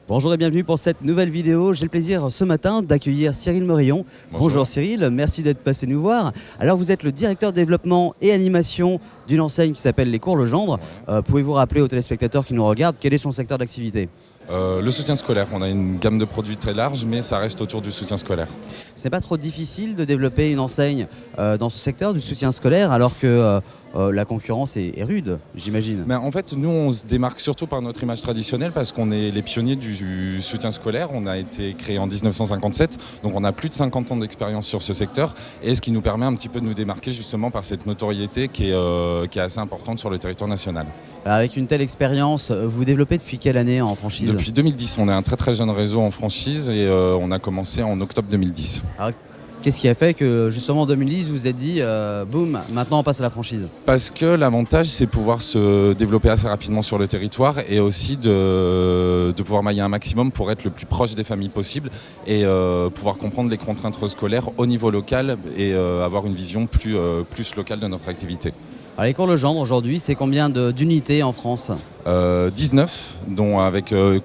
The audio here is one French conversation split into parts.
Bonjour et bienvenue pour cette nouvelle vidéo. J'ai le plaisir ce matin d'accueillir Cyril Morillon. Bonjour Cyril, merci d'être passé nous voir. Alors vous êtes le directeur développement et animation d'une enseigne qui s'appelle Les Cours Legendre. Pouvez-vous rappeler aux téléspectateurs qui nous regardent quel est son secteur d'activité ? Le soutien scolaire, on a une gamme de produits très large, mais ça reste autour du soutien scolaire. C'est pas trop difficile de développer une enseigne dans ce secteur du soutien scolaire alors que la concurrence est rude, j'imagine. Mais en fait, nous, on se démarque surtout par notre image traditionnelle parce qu'on est les pionniers du soutien scolaire. On a été créé en 1957, donc on a plus de 50 ans d'expérience sur ce secteur, et ce qui nous permet un petit peu de nous démarquer justement par cette notoriété qui est assez importante sur le territoire national. Alors avec une telle expérience, vous développez depuis quelle année en franchise ? Depuis 2010, on est un très très jeune réseau en franchise et on a commencé en octobre 2010. Alors, qu'est-ce qui a fait que justement en 2010 vous vous êtes dit boum, maintenant on passe à la franchise ? Parce que l'avantage c'est pouvoir se développer assez rapidement sur le territoire et aussi de pouvoir mailler un maximum pour être le plus proche des familles possible et pouvoir comprendre les contraintes scolaires au niveau local et avoir une vision plus locale de notre activité. Alors, les Cours Legendre aujourd'hui, c'est combien d'unités en France ? 19, dont y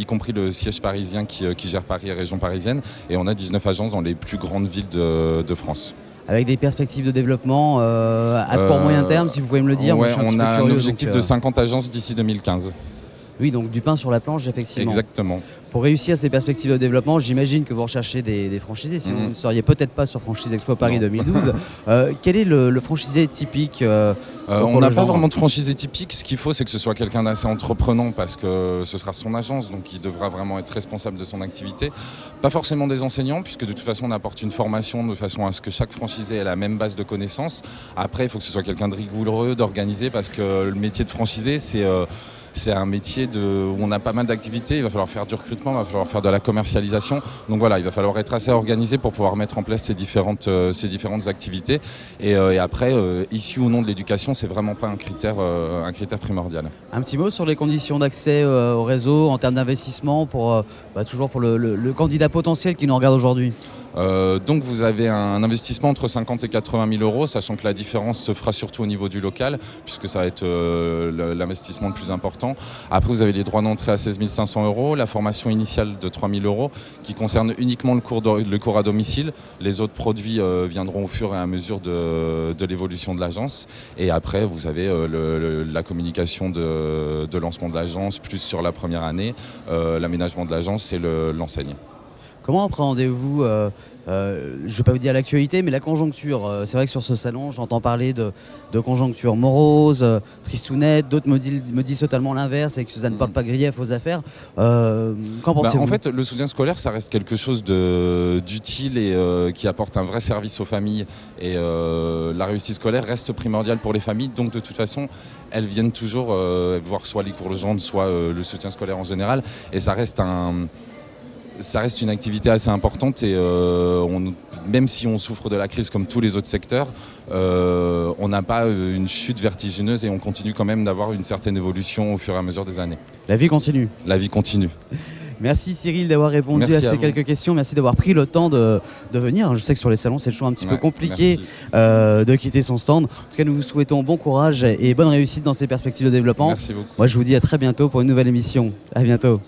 compris le siège parisien qui gère Paris et région parisienne, et on a 19 agences dans les plus grandes villes de France. Avec des perspectives de développement à court moyen terme, si vous pouvez me le dire. Ouais, moi, on a un objectif de 50 agences d'ici 2015. Oui, donc du pain sur la planche, effectivement. Exactement. Pour réussir ces perspectives de développement, j'imagine que vous recherchez des franchisés, sinon vous ne seriez peut-être pas sur Franchise Expo Paris 2012. Quel est le franchisé typique On n'a pas vraiment de franchisé typique. Ce qu'il faut, c'est que ce soit quelqu'un d'assez entreprenant parce que ce sera son agence, donc il devra vraiment être responsable de son activité. Pas forcément des enseignants, puisque de toute façon, on apporte une formation de façon à ce que chaque franchisé ait la même base de connaissances. Après, il faut que ce soit quelqu'un de rigoureux, d'organisé, parce que le métier de franchisé, c'est un métier où on a pas mal d'activités, il va falloir faire du recrutement, il va falloir faire de la commercialisation. Donc voilà, il va falloir être assez organisé pour pouvoir mettre en place ces différentes activités. Et après, issu ou non de l'éducation, c'est vraiment pas un critère primordial. Un petit mot sur les conditions d'accès au réseau en termes d'investissement toujours pour le candidat potentiel qui nous regarde aujourd'hui. Donc vous avez un investissement entre 50 et 80 000 euros, sachant que la différence se fera surtout au niveau du local, puisque ça va être l'investissement le plus important. Après, vous avez les droits d'entrée à 16 500 euros, la formation initiale de 3 000 euros, qui concerne uniquement le cours à domicile. Les autres produits viendront au fur et à mesure de l'évolution de l'agence. Et après, vous avez la communication de lancement de l'agence, plus sur la première année, l'aménagement de l'agence et l'enseigne. Comment appréhendez-vous, je ne vais pas vous dire l'actualité, mais la conjoncture? C'est vrai que sur ce salon, j'entends parler de conjoncture morose, tristounette, d'autres me disent totalement l'inverse et que ça ne porte pas grief aux affaires. Qu'en pensez-vous? En fait, le soutien scolaire, ça reste quelque chose d'utile et qui apporte un vrai service aux familles. Et la réussite scolaire reste primordiale pour les familles. Donc de toute façon, elles viennent toujours voir soit les cours Legendre, soit le soutien scolaire en général. Et ça reste une activité assez importante et même si on souffre de la crise comme tous les autres secteurs, on n'a pas une chute vertigineuse et on continue quand même d'avoir une certaine évolution au fur et à mesure des années. La vie continue. La vie continue. Merci Cyril d'avoir répondu à ces quelques questions. Merci d'avoir pris le temps de venir. Je sais que sur les salons, c'est toujours un petit peu compliqué de quitter son stand. En tout cas, nous vous souhaitons bon courage et bonne réussite dans ces perspectives de développement. Merci beaucoup. Moi, je vous dis à très bientôt pour une nouvelle émission. À bientôt.